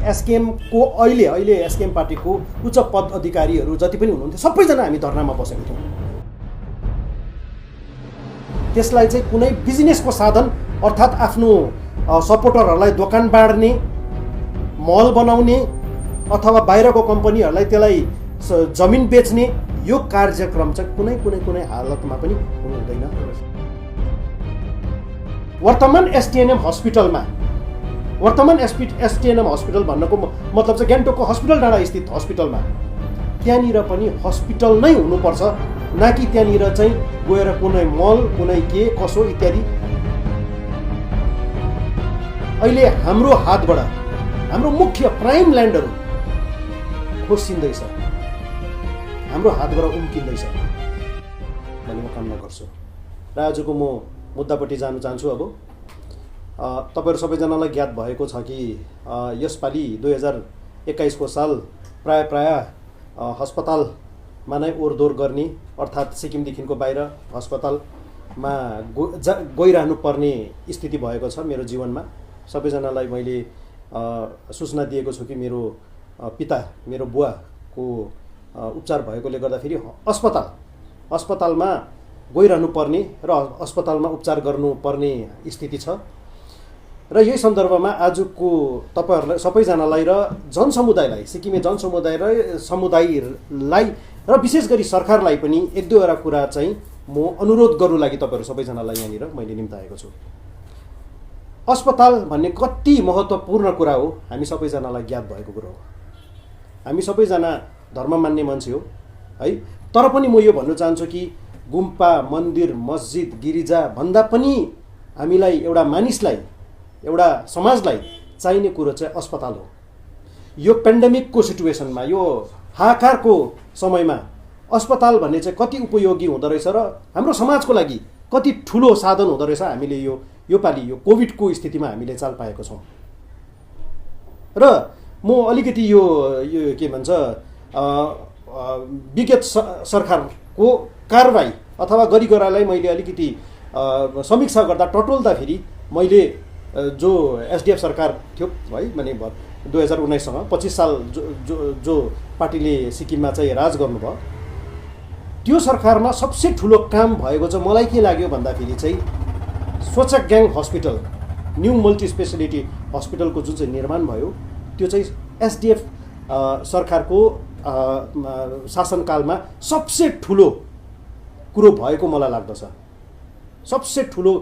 SKM को अहिले SKM पार्टीको उच्च पद अधिकारीहरू जति पनि हुनुहुन्थ्यो सबैजना हामी धर्नामा बसेका थियौँ। त्यसलाई चाहिँ कुनै बिजनेसको साधन अर्थात् आफ्नो सपोर्टरहरूलाई दोकान बाँड्ने, मल बनाउने अथवा बाहिरको कम्पनीहरूलाई त्यसलाई जमिन बेच्ने यो कार्यक्रम चाहिँ कुनै हालतमा पनि हुनु हुँदैन। वर्तमान एसटिएनएम हस्पिटल भन्नको मतलब चाहिँ गान्तोकको हस्पिटल डाँडा स्थित हस्पिटलमा त्यहाँनिर पनि हस्पिटल नै हुनुपर्छ, न कि त्यहाँनिर चाहिँ गएर कुनै मल कुनै के कसो इत्यादि। अहिले हाम्रो हातबाट हाम्रो मुख्य प्राइम ल्यान्डहरू खोसिँदैछ, हाम्रो हातबाट उम्किँदैछ भन्ने म कामना गर्छु। र आजको म मुद्दापट्टि जान चाहन्छु। अब तपाईँहरू सबैजनालाई ज्ञात भएको छ कि यसपालि 2021 को साल प्राय अस्पतालमा नै ओरदोर गर्ने अर्थात् सिक्किमदेखिको बाहिर अस्पतालमा गइरहनु पर्ने स्थिति भएको छ मेरो जीवनमा। सबैजनालाई मैले सूचना दिएको छु कि मेरो पिता मेरो बुवाको उपचार भएकोले गर्दाखेरि अस्पतालमा गइरहनु पर्ने र अस्पतालमा उपचार गर्नुपर्ने स्थिति छ। र यही सन्दर्भमा आजको तपाईहरूलाई सबैजनालाई र जनसमुदायलाई, सिक्किमे समुदायलाई र विशेष गरी सरकारलाई पनि एक दुईवटा कुरा चाहिँ म अनुरोध गर्नु लागि तपाईँहरू सबैजनालाई यहाँनिर मैले निम्ताएको छु। अस्पताल भन्ने कति महत्त्वपूर्ण कुरा हो हामी सबैजनालाई ज्ञात भएको कुरा हो। हामी सबैजना धर्म मान्ने मान्छे हो है, तर पनि म यो भन्न चाहन्छु कि गुम्पा, मन्दिर, मस्जिद, गिरिजा भन्दा पनि हामीलाई एउटा मानिसलाई, एउटा समाजलाई चाहिने कुरो चाहिँ अस्पताल हो। यो पेन्डेमिकको सिचुएसनमा, यो हाहाकारको समयमा अस्पताल भन्ने चाहिँ कति उपयोगी हुँदो रहेछ र हाम्रो समाजको लागि कति ठुलो साधन हुँदो रहेछ हामीले यो पालि यो कोभिडको स्थितिमा हामीले चाल पाएको छौँ। र म अलिकति यो के भन्छ विगत सरकारको कारबाही अथवा गरिगरालाई मैले अलिकति समीक्षा गर्दा टटोल्दाखेरि मैले जो एसडिएफ सरकार थियो है, माने 2019सँग 25 साल जो पार्टीले सिक्किममा चाहिँ राज गर्नुभयो, त्यो सरकारमा सबसे ठुलो काम भएको चाहिँ मलाई के लाग्यो भन्दाखेरि चाहिँ सोचाकग्याङ हस्पिटल, न्यू मल्टी स्पेसलिटी हस्पिटलको जुन चाहिँ निर्माण भयो त्यो चाहिँ एसडिएफ सरकारको शासनकालमा सबसे ठुलो कुरो भएको मलाई लाग्दछ। सबसे ठुलो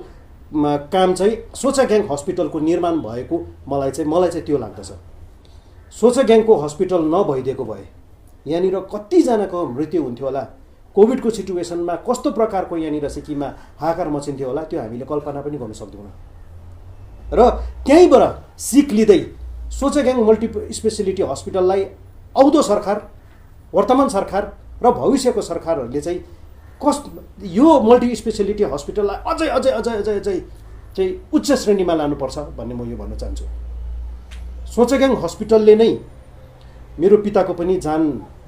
काम चाहिँ सोचाग्याङ हस्पिटलको निर्माण भएको मलाई चाहिँ त्यो लाग्दछ। सोचाग्याङको हस्पिटल नभइदिएको भए यहाँनिर कतिजनाको मृत्यु हुन्थ्यो होला, कोभिडको सिचुएसनमा कस्तो प्रकारको यहाँनिर सिक्किममा हाहाकार मचिन्थ्यो होला, त्यो हामीले कल्पना पनि गर्न सक्दैनौँ। र त्यहीँबाट सिक लिँदै सोचाग्याङ मल्टी स्पेसलिटी हस्पिटललाई आउँदो सरकार, वर्तमान सरकार र भविष्यको सरकारहरूले चाहिँ यो मल्टी स्पेसलिटी हस्पिटललाई अझै चाहिँ उच्च श्रेणीमा लानुपर्छ भन्ने म यो भन्न चाहन्छु। सोचाग्याङ हस्पिटलले नै मेरो पिताको पनि जान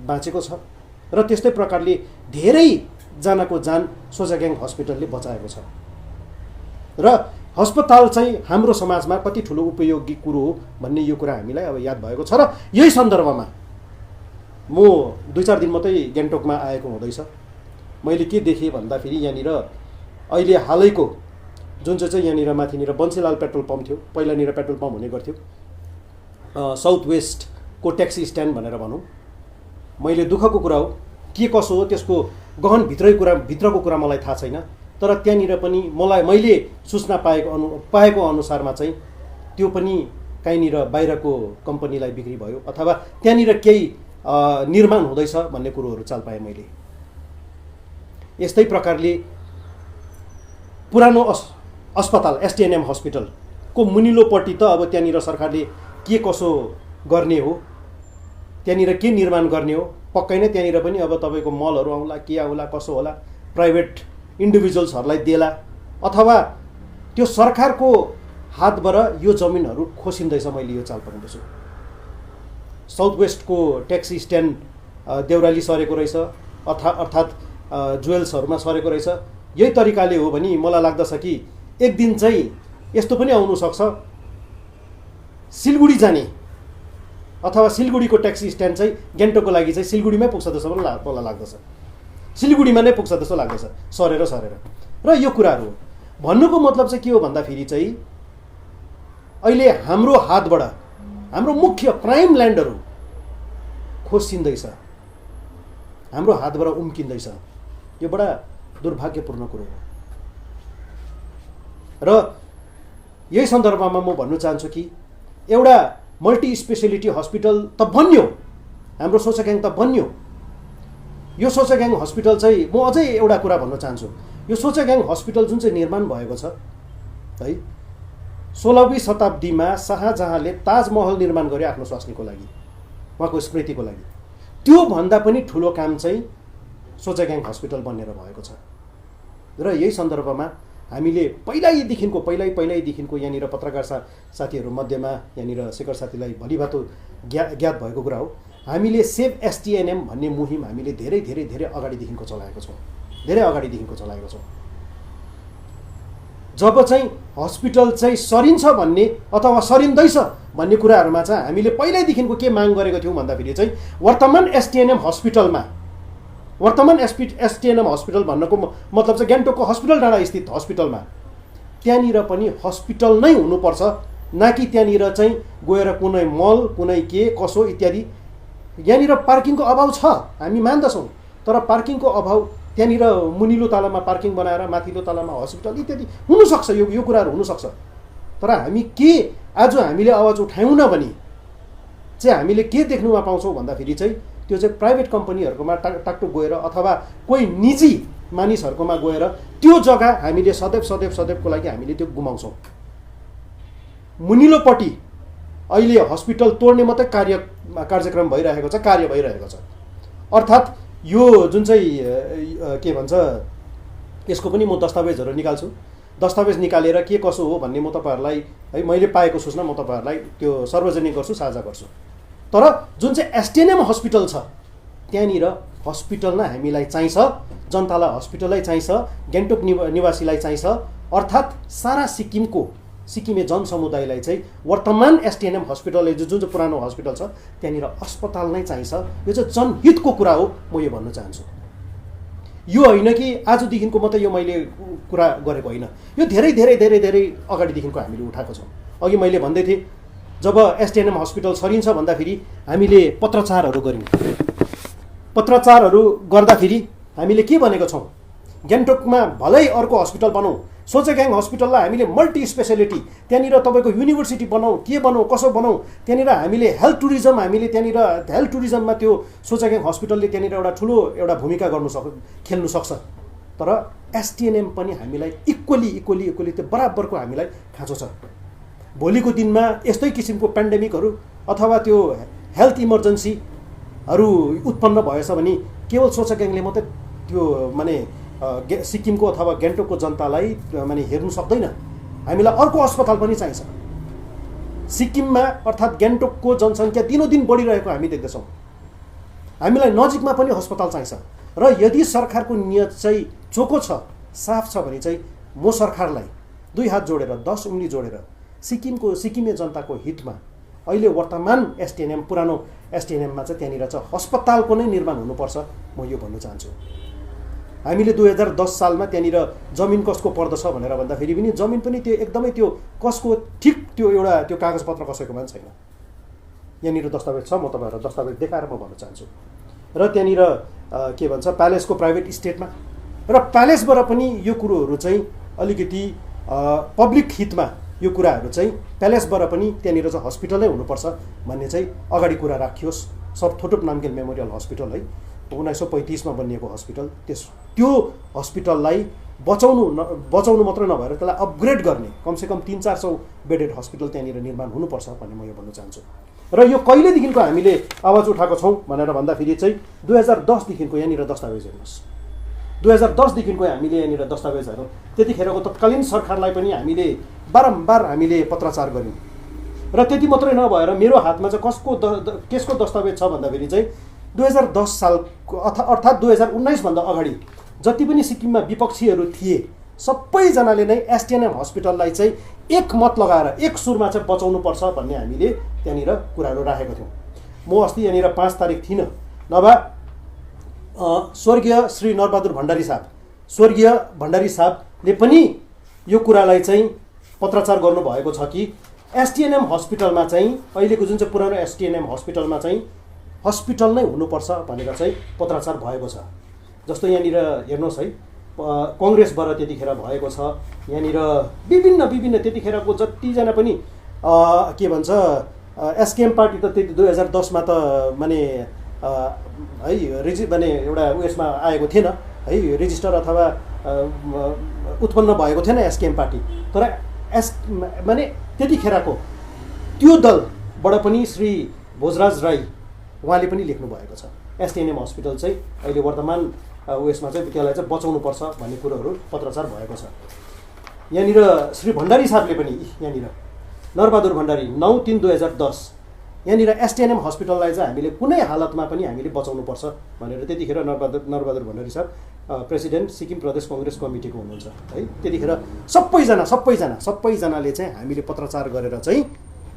बाँचेको छ र त्यस्तै प्रकारले धेरैजनाको जान सोचाग्याङ हस्पिटलले बचाएको छ। र अस्पताल चाहिँ हाम्रो समाजमा कति ठुलो उपयोगी कुरो हो भन्ने यो कुरा हामीलाई अब याद भएको छ। र यही सन्दर्भमा म 2-4 दिन मात्रै गान्तोकमा आएको हुँदैछ। मैले के देखेँ भन्दाखेरि यहाँनिर अहिले हालैको जुन चाहिँ यहाँनिर माथिनिर बन्सीलाल पेट्रोल पम्प थियो, पहिलानिर पेट्रोल पम्प हुने गर्थ्यो, साउथ वेस्टको ट्याक्सी स्ट्यान्ड भनेर भनौँ। मैले दुःखको कुरा हो, के कसो हो त्यसको गहन भित्रको कुरा मलाई थाहा छैन, तर त्यहाँनिर पनि मैले सूचना पाएको अनुसारमा चाहिँ त्यो पनि कहीँनिर बाहिरको कम्पनीलाई बिक्री भयो अथवा त्यहाँनिर केही निर्माण हुँदैछ भन्ने कुरोहरू चाल पाएँ मैले। यस्तै प्रकारले पुरानो अस्पताल एसटिएनएम हस्पिटलको मुनिल्लोपट्टि त अब त्यहाँनिर सरकारले के कसो गर्ने हो, त्यहाँनिर के निर्माण गर्ने हो, पक्कै नै त्यहाँनिर पनि अब तपाईँको मलहरू आउला, के आउला, कसो होला, प्राइभेट इन्डिभिजुअल्सहरूलाई देला अथवा त्यो सरकारको हातबाट यो जमिनहरू खोसिँदैछ। मैले यो चाल पाउँदैछु। साउथ वेस्टको ट्याक्सी स्ट्यान्ड देउराली सरेको रहेछ, अर्थात् जुवेल्सहरूमा सरेको रहेछ। यही तरिकाले हो भने मलाई लाग्दछ कि एक दिन चाहिँ यस्तो पनि आउनु सक्छ, सिलगढी जाने अथवा सिलगढीको ट्याक्सी स्ट्यान्ड चाहिँ गान्तोकको लागि चाहिँ सिलगढीमै पुग्छ जस्तो पनि मलाई लाग्दछ, सिलगढीमा नै पुग्छ जस्तो लाग्दछ सरेर र यो कुराहरू हो। भन्नुको मतलब चाहिँ के हो भन्दाखेरि चाहिँ अहिले हाम्रो हातबाट हाम्रो मुख्य प्राइम ल्यान्डहरू खोसिँदैछ, हाम्रो हातबाट उम्किँदैछ। यो बडा दुर्भाग्यपूर्ण कुरो हो। र यही सन्दर्भमा म भन्न चाहन्छु कि एउटा मल्टी स्पेसियालिटी हस्पिटल त बन्यो, हाम्रो सोचाग्याङ त बन्यो। यो सोचाग्याङ हस्पिटल चाहिँ म अझै एउटा कुरा भन्न चाहन्छु, यो सोचाग्याङ हस्पिटल जुन चाहिँ निर्माण भएको छ है, 16वीं शताब्दीमा शाहजहाँले ताजमहल निर्माण गर्यो आफ्नो स्वास्नीको लागि, उहाँको स्मृतिको लागि। त्योभन्दा पनि ठुलो काम चाहिँ सोचाग्याङ हस्पिटल बनेर भएको छ। र यही सन्दर्भमा हामीले पहिल्यैदेखिको यहाँनिर पत्रकार साथीहरू मध्येमा यहाँनिर शेखर साथीलाई भलिभातो ज्ञात भएको कुरा हो, हामीले सेभ एसटिएनएम भन्ने मुहिम हामीले धेरै धेरै धेरै अगाडिदेखिको चलाएको छौँ। जब चाहिँ हस्पिटल चाहिँ सरिन्छ भन्ने अथवा सरिँदैछ भन्ने कुराहरूमा चाहिँ हामीले पहिल्यैदेखिको के माग गरेको थियौँ भन्दाखेरि चाहिँ वर्तमान एसटिएनएम हस्पिटल भन्नको मतलब चाहिँ गान्तोकको हस्पिटल डाँडा स्थित हस्पिटलमा त्यहाँनिर पनि हस्पिटल नै हुनुपर्छ, न कि त्यहाँनिर चाहिँ गएर कुनै मल कुनै के कसो इत्यादि। यहाँनिर पार्किङको अभाव छ, हामी मान्दछौँ, तर पार्किङको अभाव त्यहाँनिर मुनिलो तलामा पार्किङ बनाएर माथिल्लो तलामा हस्पिटल इत्यादि हुनसक्छ, यो कुराहरू हुनसक्छ। तर हामी के आज हामीले आवाज उठायौँ न भने चाहिँ हामीले के देख्नुमा पाउँछौँ भन्दाखेरि चाहिँ त्यो चाहिँ प्राइभेट कम्पनीहरूकोमा टाकटुक गएर अथवा कोही निजी मानिसहरूकोमा गएर त्यो जग्गा हामीले सदैवको लागि हामीले त्यो गुमाउँछौँ। मुनिलोपट्टि अहिले हस्पिटल तोड्ने मात्रै कार्यक्रम भइरहेको छ, कार्य भइरहेको छ। अर्थात् यो जुन चाहिँ के भन्छ, यसको पनि म दस्तावेजहरू निकाल्छु, दस्तावेज निकालेर के कसो हो भन्ने म तपाईँहरूलाई है मैले पाएको सूचना म तपाईँहरूलाई त्यो सार्वजनिक गर्छु, साझा गर्छु। तर जुन चाहिँ एसटिएनएम हस्पिटल छ त्यहाँनिर हस्पिटल नै हामीलाई चाहिन्छ, जनतालाई हस्पिटलै चाहिन्छ, गान्तोक निवासीलाई चाहिन्छ। अर्थात् सारा सिक्किमे जनसमुदायलाई चाहिँ वर्तमान एसटिएनएम हस्पिटल जुन चाहिँ पुरानो हस्पिटल छ त्यहाँनिर अस्पताल नै चाहिन्छ। यो चाहिँ जनहितको कुरा हो, म यो भन्न चाहन्छु। यो होइन कि आजदेखिको मात्रै यो मैले कुरा गरेको होइन, यो धेरै धेरै धेरै धेरै अगाडिदेखिको हामीले उठाएको छौँ। अघि मैले भन्दै थिएँ जब एसटिएनएम हस्पिटल सरिन्छ भन्दाखेरि हामीले पत्रचारहरू गऱ्यौँ। पत्रचारहरू गर्दाखेरि हामीले के भनेको छौँ, गान्तोकमा भलै अर्को हस्पिटल बनाऊ, सोचाग्याङ हस्पिटललाई हामीले मल्टी स्पेसियालिटी त्यहाँनिर तपाईँको युनिभर्सिटी बनाऊ, के बनाऊ कसो बनाऊ, त्यहाँनिर हामीले हेल्थ टुरिज्ममा त्यो सोचाग्याङ हस्पिटलले त्यहाँनिर एउटा ठुलो एउटा भूमिका खेल्नु सक्छ। तर एसटिएनएम पनि हामीलाई इक्वली त्यो बराबरको हामीलाई खाँचो छ। भोलिको दिनमा यस्तै किसिमको पेन्डेमिकहरू अथवा त्यो हेल्थ इमर्जेन्सीहरू उत्पन्न भएछ भने केवल सोचाग्याङले मात्रै त्यो माने सिक्किमको अथवा गान्तोकको जनतालाई माने हेर्नु सक्दैन। हामीलाई अर्को अस्पताल पनि चाहिन्छ। सिक्किममा अर्थात् गान्तोकको जनसङ्ख्या दिनोदिन बढिरहेको हामी देख्दछौँ। हामीलाई नजिकमा पनि अस्पताल चाहिन्छ। र यदि सरकारको नियत चाहिँ चोखो छ, साफ छ भने चाहिँ म सरकारलाई 2 हात जोडेर 10 उङ्ली जोडेर सिक्किमे जनताको हितमा अहिले वर्तमान एसटिएनएम पुरानो एसटिएनएममा चाहिँ त्यहाँनिर चाहिँ अस्पतालको नै निर्माण हुनुपर्छ, म यो भन्न चाहन्छु। हामीले 2010 सालमा त्यहाँनिर जमिन कसको पर्दछ भनेर भन्दाखेरि पनि जमिन पनि त्यो एकदमै त्यो कसको ठिक त्यो एउटा त्यो कागजपत्र कसैकोमा पनि छैन। यहाँनिर दस्तावेज छ, म तपाईँहरूलाई दस्तावेज देखाएर म भन्न चाहन्छु। र त्यहाँनिर के भन्छ प्यालेसको प्राइभेट स्टेटमा र प्यालेसबाट पनि यो कुरोहरू चाहिँ अलिकति पब्लिक हितमा यो कुराहरू चाहिँ प्यालेसबाट पनि त्यहाँनिर चाहिँ हस्पिटलै हुनुपर्छ भन्ने चाहिँ अगाडि कुरा राखियोस्। सर थोटुप नामगेल मेमोरियल हस्पिटल है 1935 मा बनिएको हस्पिटल, त्यो हस्पिटललाई बचाउनु मात्र नभएर त्यसलाई अपग्रेड गर्ने कमसेकम 300-400 बेडेड हस्पिटल त्यहाँनिर निर्माण हुनुपर्छ भन्ने म यो भन्न चाहन्छु। र यो कहिलेदेखिको हामीले आवाज उठाएको छौँ भनेर भन्दाखेरि चाहिँ 2010 देखिको यहाँनिर दस्तावेज हेर्नुहोस्। 2010 देखिको हामीले यहाँनिर दस्तावेजहरू त्यतिखेरको तत्कालीन सरकारलाई पनि हामीले बारम्बार हामीले पत्रचार गऱ्यौँ। र त्यति मात्रै नभएर मेरो हातमा चाहिँ केसको दस्तावेज छ भन्दाखेरि चाहिँ 2010 सालको अर्थात् 2019 भन्दा अगाडि जति पनि सिक्किममा विपक्षीहरू थिए सबैजनाले नै एसटिएनएम हस्पिटललाई चाहिँ एक मत लगाएर एक सुरमा चाहिँ बचाउनु पर्छ भन्ने हामीले त्यहाँनिर कुराहरू राखेको थियौँ। म अस्ति यहाँनिर 5 तारिक थिइनँ, नभए स्वर्गीय श्री नरबहादुर भण्डारी साहबले पनि यो कुरालाई चाहिँ पत्रचार गर्नुभएको छ कि एसटिएनएम हस्पिटलमा चाहिँ अहिलेको जुन चाहिँ पुरानो एसटिएनएम हस्पिटलमा चाहिँ हस्पिटल नै हुनुपर्छ भनेर चाहिँ पत्रचार भएको छ। जस्तो यहाँनिर हेर्नुहोस् है, कङ्ग्रेसबाट त्यतिखेर भएको छ, यहाँनिर विभिन्न त्यतिखेरको जतिजना पनि के भन्छ एसकेएम पार्टी त त्यति 2010मा त माने है माने एउटा उयसमा आएको थिएन है, रेजिस्टर अथवा उत्पन्न भएको थिएन एसकेएम पार्टी, तर माने त्यतिखेरको त्यो दलबाट पनि श्री भोजराज राई उहाँले पनि लेख्नु भएको छ एसटिएनएम हस्पिटल चाहिँ अहिले वर्तमान उयसमा चाहिँ त्यसलाई चाहिँ बचाउनुपर्छ भन्ने कुरोहरू पत्रचार भएको छ। यहाँनिर श्री भण्डारी साहबले पनि यहाँनिर नरबहादुर भण्डारी 9/3/2010 यहाँनिर एसटिएनएम हस्पिटललाई चाहिँ हामीले कुनै हालतमा पनि हामीले बचाउनुपर्छ भनेर त्यतिखेर नरबहादुर भण्डारी साहब प्रेसिडेन्ट सिक्किम प्रदेश कङ्ग्रेस कमिटीको हुनुहुन्छ है। त्यतिखेर सबैजनाले चाहिँ हामीले पत्रचार गरेर चाहिँ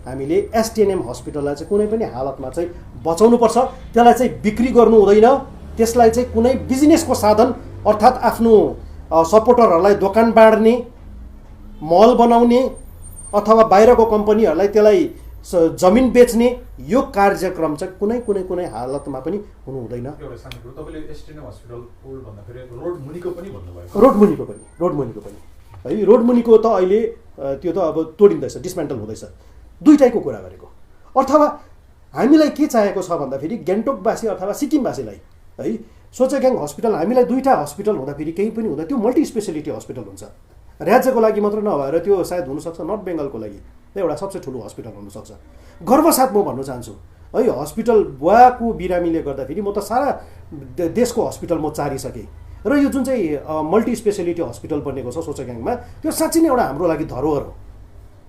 हामीले एसटिएनएम हस्पिटललाई चाहिँ कुनै पनि हालतमा चाहिँ बचाउनुपर्छ, त्यसलाई चाहिँ बिक्री गर्नु हुँदैन, त्यसलाई चाहिँ कुनै बिजनेसको साधन अर्थात् आफ्नो सपोर्टरहरूलाई दोकान बाँड्ने, मल बनाउने अथवा बाहिरको कम्पनीहरूलाई त्यसलाई जमिन बेच्ने यो कार्यक्रम चाहिँ कुनै हालतमा पनि हुनु हुँदैन। तपाईँले एसटिएनएम हस्पिटल पुल भन्दाखेरि रोड मुनिको पनि भन्नुभयो। रोड मुनिको पनि है, रोड मुनिको त अहिले त्यो त अब तोडिँदैछ, डिस्मेन्टल हुँदैछ, दुईटैको कुरा गरेको। अथवा हामीलाई के चाहेको छ भन्दाखेरि गान्तोकवासी अथवा सिक्किमवासीलाई है सोचेग्याङ हस्पिटल हामीलाई दुईवटा हस्पिटल हुँदाखेरि केही पनि हुँदा त्यो मल्टी स्पेसिलिटी हस्पिटल हुन्छ, राज्यको लागि मात्र नभएर त्यो सायद हुनसक्छ नर्थ बेङ्गलको लागि एउटा सबसे ठुलो हस्पिटल हुनसक्छ। गर्वसाथ म भन्न चाहन्छु है, हस्पिटल बुवाको बिरामीले गर्दाखेरि म त सारा देशको हस्पिटल म चारिसकेँ र यो जुन चाहिँ मल्टी स्पेसिलिटी हस्पिटल बनेको छ सोचेग्याङमा त्यो साँच्चै नै एउटा हाम्रो लागि धरोहर हो।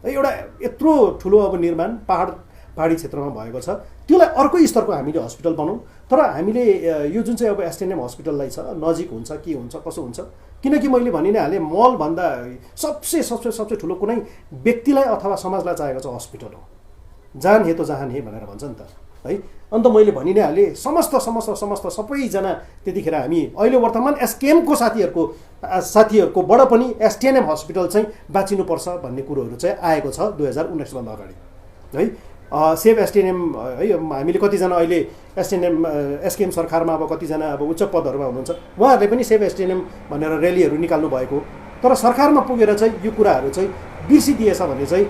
एउटा यत्रो ठुलो अब निर्माण पहाडी क्षेत्रमा भएको छ, त्यसलाई अर्को स्तरको हामीले हस्पिटल बनाऊँ। तर हामीले यो जुन चाहिँ अब एसटिएनएम हस्पिटललाई छ नजिक हुन्छ के हुन्छ कसो हुन्छ, किनकि मैले भनि नै हालेँ मलभन्दा सबसे ठुलो कुनै व्यक्तिलाई अथवा समाजलाई चाहेको चाहिँ हस्पिटल हो। जान हे तो जहान हे भनेर भन्छ नि त है। अन्त मैले भनि नै हालेँ समस्त सबैजना त्यतिखेर हामी अहिले वर्तमान एसकेएमको साथीहरूकोबाट पनि एसटिएनएम हस्पिटल चाहिँ बाँचिनुपर्छ भन्ने कुरोहरू चाहिँ आएको छ 2019 अगाडि है। सेभ एसटिएनएम है, हामीले कतिजना अहिले एसकेएम सरकारमा अब कतिजना अब उच्च पदहरूमा हुनुहुन्छ, उहाँहरूले पनि सेभ एसटिएनएम भनेर र्यालीहरू निकाल्नु भएको, तर सरकारमा पुगेर चाहिँ यो कुराहरू चाहिँ बिर्सिदिएछ भने चाहिँ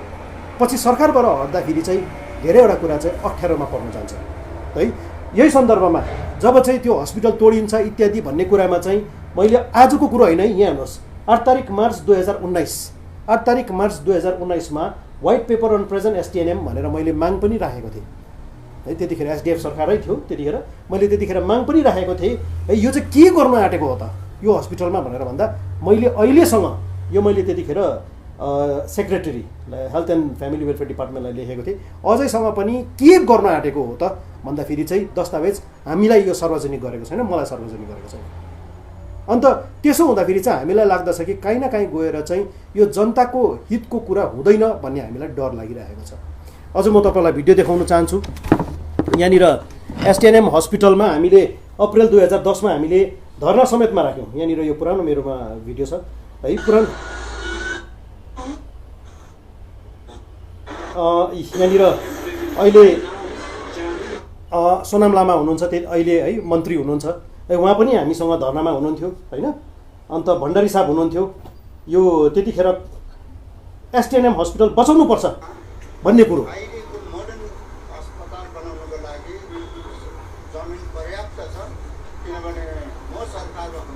पछि सरकारबाट हट्दाखेरि चाहिँ धेरैवटा कुरा चाहिँ अप्ठ्यारोमा पर्न जान्छ है। यही सन्दर्भमा जब चाहिँ त्यो हस्पिटल तोडिन्छ इत्यादि भन्ने कुरामा चाहिँ मैले आजको कुरो होइन है, यहाँ हेर्नुहोस् 8 तारिक मार्च 2019मा white paper on present STNM भनेर मैले माग पनि राखेको थिएँ है। त्यतिखेर एसडिएफ सरकारै थियो त्यतिखेर, मैले त्यतिखेर माग पनि राखेको थिएँ है, यो चाहिँ के गर्नु आँटेको हो त यो हस्पिटलमा भनेर भन्दा मैले अहिलेसँग यो मैले त्यतिखेर secretary health and family welfare डिपार्टमेन्टलाई लेखेको थिएँ, अझैसम्म पनि के गर्न आँटेको हो त भन्दाखेरि चाहिँ दस्तावेज हामीलाई यो सार्वजनिक गरेको छैन, मलाई सार्वजनिक गरेको छैन। अन्त त्यसो हुँदाखेरि चाहिँ हामीलाई लाग्दछ कि काहीँ न काहीँ गएर चाहिँ यो जनताको हितको कुरा हुँदैन भन्ने हामीलाई डर लागिरहेको छ। अझ म तपाईँलाई भिडियो देखाउन चाहन्छु। यहाँनिर एसटिएनएम हस्पिटलमा हामीले अप्रिल 2010मा हामीले धरना समेतमा राख्यौँ। यहाँनिर यो पुरानो मेरोमा भिडियो छ है, पुरानो यहाँनिर अहिले सोनाम लामा हुनुहुन्छ, अहिले है मन्त्री हुनुहुन्छ, उहाँ पनि हामीसँग धरनामा हुनुहुन्थ्यो होइन। अन्त भण्डारी साहब हुनुहुन्थ्यो, यो त्यतिखेर एसटिएनएम हस्पिटल बचाउनुपर्छ भन्ने कुरो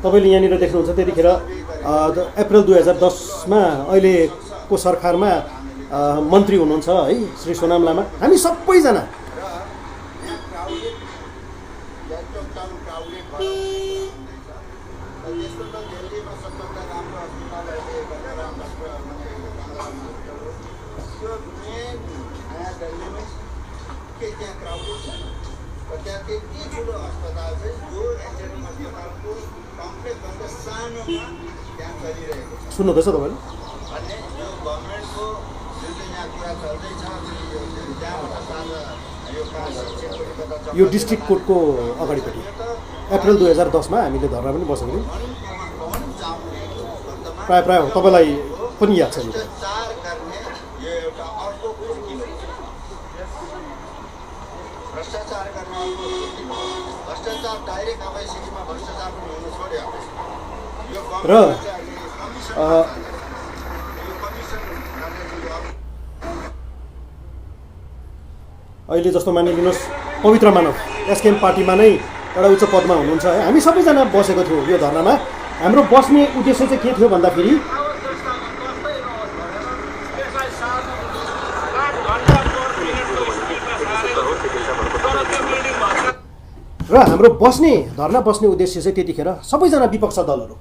तपाईँले यहाँनिर देख्नुहुन्छ। त्यतिखेर अप्रिल 2010मा अहिलेको सरकारमा मन्त्री हुनुहुन्छ है श्री सोनाम लामा। हामी सबैजना सुन्नुहुँदैछ तपाईँले? यो डिस्ट्रिक्ट कोर्टको अगाडिपट्टि अप्रिल 2010मा हामीले धरना पनि बसेको थियौँ। प्राय तपाईँलाई पनि याद छ यो। र अहिले जस्तो मानिलिनुहोस् पवित्र मानव एसकेएम पार्टीमा नै एउटा उच्च पदमा हुनुहुन्छ है। हामी सबैजना बसेको थियौँ यो धरनामा। हाम्रो बस्ने उद्देश्य चाहिँ के थियो भन्दाखेरि र हाम्रो धरना बस्ने उद्देश्य चाहिँ त्यतिखेर सबैजना विपक्ष दलहरू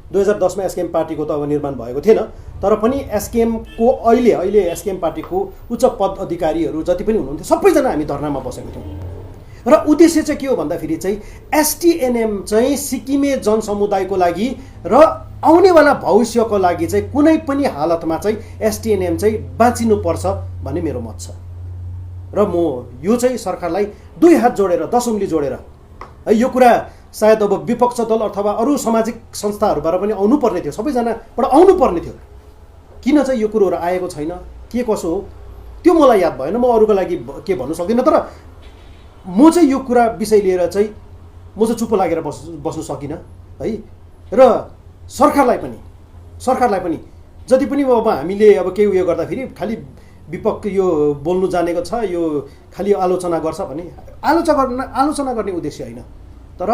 2010मा एसकेएम पार्टीको त अब निर्माण भएको थिएन, तर पनि एसकेएमको अहिले एसकेएम पार्टीको उच्च पद अधिकारीहरू जति पनि हुनुहुन्थ्यो सबैजना हामी धरनामा बसेको थियौँ। र उद्देश्य चाहिँ के हो भन्दाखेरि चाहिँ एसटिएनएम चाहिँ सिक्किमे जनसमुदायको लागि र आउनेवाला भविष्यको लागि चाहिँ कुनै पनि हालतमा चाहिँ एसटिएनएम चाहिँ बाँचिनुपर्छ भन्ने मेरो मत छ। र म यो चाहिँ सरकारलाई दुई हात जोडेर 10 औँली जोडेर है, यो कुरा सायद अब विपक्ष दल अथवा अरू सामाजिक संस्थाहरूबाट पनि आउनुपर्ने थियो, सबैजनाबाट आउनुपर्ने थियो। किन चाहिँ यो कुरोहरू आएको छैन, के कसो हो त्यो मलाई याद भएन। म अरूको लागि के भन्नु सक्दिनँ, तर म चाहिँ यो कुरा विषय लिएर चाहिँ म चाहिँ चुप्पो लागेर बस्नु सकिनँ है। र सरकारलाई पनि जति पनि अब हामीले अब केही उयो गर्दाखेरि खालि विपक्ष यो बोल्नु जानेको छ, यो खालि आलोचना गर्छ भने आलोचना गर्ने उद्देश्य होइन। तर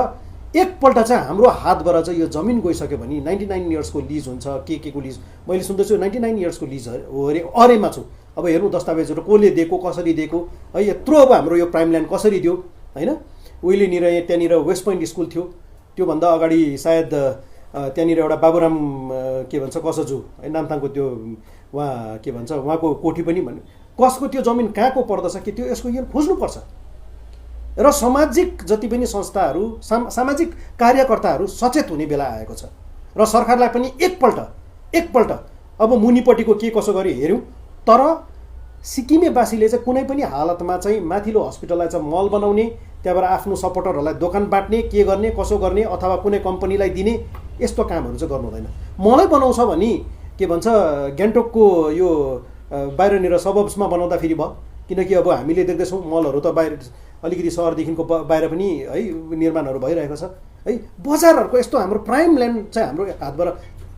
एकपल्ट चाहिँ हाम्रो हातबाट चाहिँ यो जमिन गइसक्यो भने 99 इयर्सको लिज हुन्छ, के को लिज मैले सुन्दैछु 99 इयर्सको लिज हो अरे, अरेमा छु। अब हेर्नु दस्तावेजहरू कसले दिएको, कसरी दिएको है, यत्रो अब हाम्रो यो प्राइम ल्यान्ड कसरी दियो होइन। उहिलेनिर त्यहाँनिर वेस्ट पोइन्ट स्कुल थियो, त्योभन्दा अगाडि सायद त्यहाँनिर एउटा बाबुराम के भन्छ कसजु है नामथाङको त्यो उहाँ के भन्छ उहाँको कोठी पनि भन्यो, कसको त्यो जमिन कहाँको पर्दछ कि त्यो यसको यो खोज्नुपर्छ। र सामाजिक जति पनि संस्थाहरू सामाजिक कार्यकर्ताहरू सचेत हुने बेला आएको छ। र सरकारलाई पनि एकपल्ट अब मुनिपट्टिको के कसो गरी हेऱ्यौँ, तर सिक्किमेवासीले चाहिँ कुनै पनि हालतमा चाहिँ माथिल्लो हस्पिटललाई चाहिँ मल बनाउने, त्यहाँबाट आफ्नो सपोर्टरहरूलाई दोकान बाँट्ने, के गर्ने कसो गर्ने अथवा कुनै कम्पनीलाई दिने यस्तो कामहरू चाहिँ गर्नु हुँदैन। मलै बनाउँछ भने के भन्छ गान्तोकको यो बाहिरनिर सबब्समा बनाउँदाखेरि भयो, किनकि अब हामीले देख्दैछौँ मलहरू त बाहिर अलिकति सहरदेखिको बाहिर पनि है निर्माणहरू भइरहेको छ है। बजारहरूको यस्तो हाम्रो प्राइम ल्यान्ड चाहिँ हाम्रो हातबाट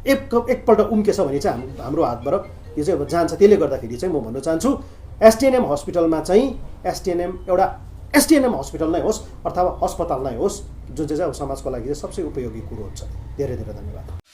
एकपल्ट उम्केछ भने चाहिँ हाम्रो हातबाट यो चाहिँ अब जान्छ। त्यसले गर्दाखेरि चाहिँ म भन्न चाहन्छु एसटिएनएम हस्पिटलमा चाहिँ एसटिएनएम हस्पिटल नै होस् अथवा अस्पताल नै होस्, जुन चाहिँ अब समाजको लागि चाहिँ सबसे उपयोगी कुरो हुन्छ। धेरै धेरै धन्यवाद।